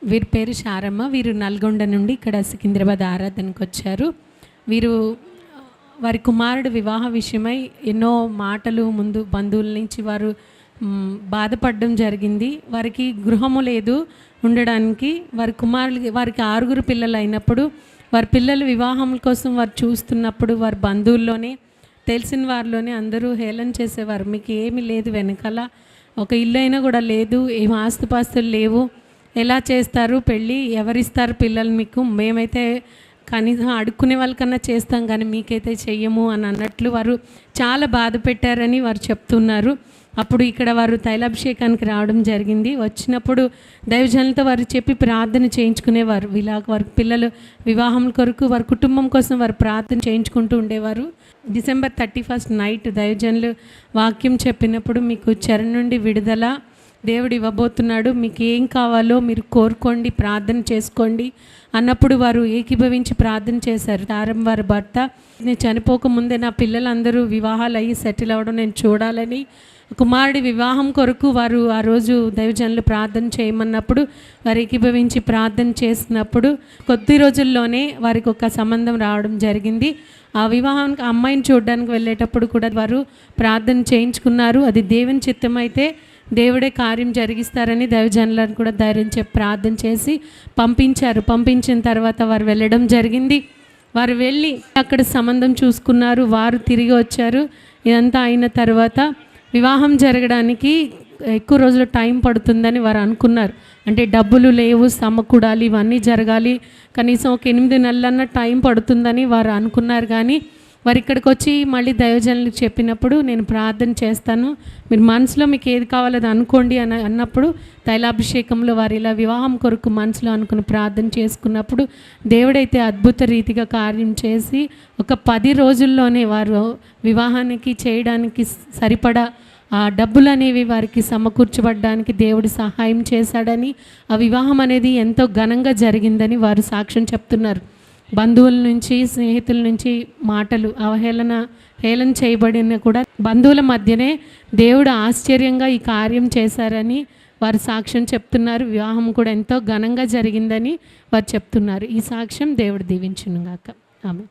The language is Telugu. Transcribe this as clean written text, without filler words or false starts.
వీరి పేరు శారమ్మ. వీరు నల్గొండ నుండి ఇక్కడ సికింద్రాబాద్ ఆరాధనకు వచ్చారు. వీరు వారి కుమారుడు వివాహ విషయమై ఎన్నో మాటలు ముందు బంధువుల నుంచి వారు బాధపడడం జరిగింది. వారికి గృహము లేదు ఉండడానికి. వారికి 6 పిల్లలు అయినప్పుడు వారి పిల్లల వివాహం కోసం వారు చూస్తున్నప్పుడు వారి బంధువుల్లోనే తెలిసిన వారిలోనే అందరూ హేళన చేసేవారు. మీకు ఏమీ లేదు, వెనకాల ఒక ఇల్లు అయినా కూడా లేదు, ఏం ఆస్తుపాస్తులు లేవు, ఎలా చేస్తారు పెళ్ళి, ఎవరిస్తారు పిల్లలు మీకు, మేమైతే కనీసం అడుక్కునే వాళ్ళకన్నా చేస్తాం కానీ మీకైతే చెయ్యము అని అన్నట్లు వారు చాలా బాధ పెట్టారని వారు చెప్తున్నారు. అప్పుడు ఇక్కడ వారు తైలాభిషేకానికి రావడం జరిగింది. వచ్చినప్పుడు దైవజనులతో వారు చెప్పి ప్రార్థన చేయించుకునేవారు. వారి పిల్లలు వివాహం కొరకు వారి కుటుంబం కోసం వారు ప్రార్థన చేయించుకుంటూ ఉండేవారు. December 31 నైట్ దైవజనులు వాక్యం చెప్పినప్పుడు మీకు చెర నుండి విడుదల దేవుడు ఇవ్వబోతున్నాడు, మీకు ఏం కావాలో మీరు కోరుకోండి, ప్రార్థన చేసుకోండి అన్నప్పుడు వారు ఏకీభవించి ప్రార్థన చేశారు. తారం వారి భర్త, నేను చనిపోకముందే నా పిల్లలందరూ వివాహాలు అయ్యి సెటిల్ అవ్వడం నేను చూడాలని కుమారుడి వివాహం కొరకు వారు ఆ రోజు దైవజనులు ప్రార్థన చేయమన్నప్పుడు వారు ఏకీభవించి ప్రార్థన చేసినప్పుడు కొద్ది రోజుల్లోనే వారికి ఒక సంబంధం రావడం జరిగింది. ఆ వివాహానికి అమ్మాయిని చూడడానికి వెళ్ళేటప్పుడు కూడా వారు ప్రార్థన చేయించుకున్నారు. అది దేవుని చిత్తం అయితే దేవుడే కార్యం జరిగిస్తారని దైవజనులను కూడా ధైర్యం చెప్పి ప్రార్థన చేసి పంపించారు. పంపించిన తర్వాత వారు వెళ్ళడం జరిగింది. వారు వెళ్ళి అక్కడ సంబంధం చూసుకున్నారు. వారు తిరిగి వచ్చారు. ఇదంతా అయిన తర్వాత వివాహం జరగడానికి ఎక్కువ రోజులు టైం పడుతుందని వారు అనుకున్నారు. అంటే డబ్బులు లేవు, సమకూడాలి, ఇవన్నీ జరగాలి, కనీసం ఒక 8 నెలలన్నా టైం పడుతుందని వారు అనుకున్నారు. కానీ వారు ఇక్కడికి వచ్చి మళ్ళీ దైవజనులకు చెప్పినప్పుడు నేను ప్రార్థన చేస్తాను, మీరు మనసులో మీకు ఏది కావాలో అది అనుకోండి అన్నప్పుడు తైలాభిషేకంలో వారు ఇలా వివాహం కొరకు మనసులో అనుకుని ప్రార్థన చేసుకున్నప్పుడు దేవుడైతే అద్భుత రీతిగా కార్యం చేసి ఒక 10 రోజుల్లోనే వారు వివాహానికి చేయడానికి సరిపడా ఆ డబ్బులు అనేవి వారికి సమకూర్చబడ్డానికి దేవుడు సహాయం చేశాడని, ఆ వివాహం అనేది ఎంతో ఘనంగా జరిగిందని వారు సాక్ష్యం చెప్తున్నారు. బంధువుల నుంచి స్నేహితుల నుంచి మాటలు హేళన చేయబడిన కూడా బంధువుల మధ్యనే దేవుడు ఆశ్చర్యంగా ఈ కార్యం చేశారని వారు సాక్ష్యం చెప్తున్నారు. వివాహం కూడా ఎంతో ఘనంగా జరిగిందని వారు చెప్తున్నారు. ఈ సాక్ష్యం దేవుడు దీవించును గాక. ఆమె.